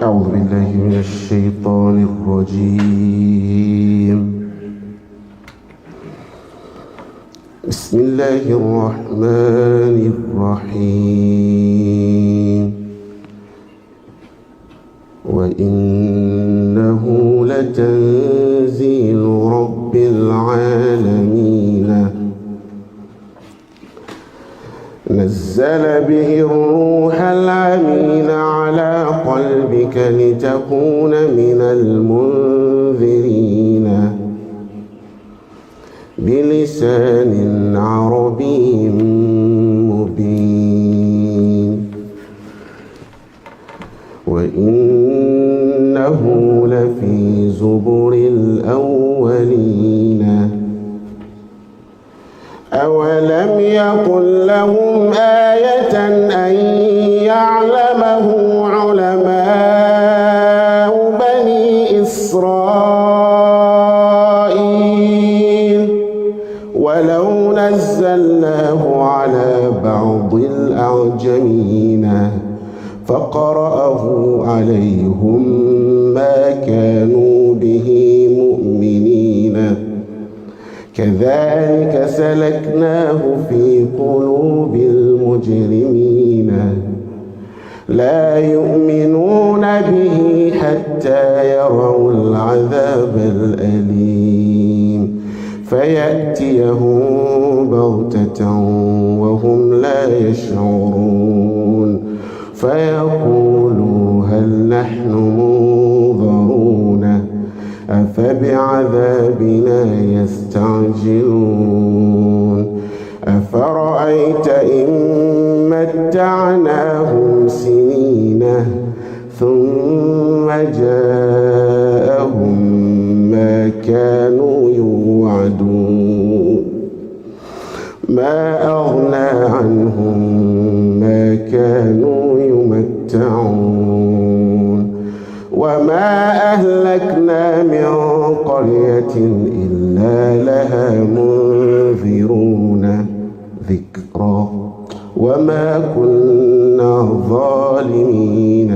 أعوذ بالله من الشيطان الرجيم. بسم الله الرحمن الرحيم. وإنه لتنزيل رب العالمين نزل به الروح الأمين على قلبك لتكون من المنذرين بلسان عربي مبين. وإنه لفي زبر الأولين. أولم يكن لهم آية أن يعلمه علماء بني إسرائيل ولو نزلناه على بعض الأعجمين فقرأه عليهم ما كانوا به مؤمنين كذلك سلكناه في قلوب المجرمين لا يؤمنون به حتى يروا العذاب الأليم فيأتيهم بغتة وهم لا يشعرون فيقولوا هل نحن منظرون أفبعذابنا يستعجلون أفرأيت إن متعناهم سنين ثم جاءهم ما كانوا يوعدون ما أغنى عنهم ما كانوا يمتعون وما أهلكنا من قرية إلا لها منذرون ذكرى وما كنا ظالمين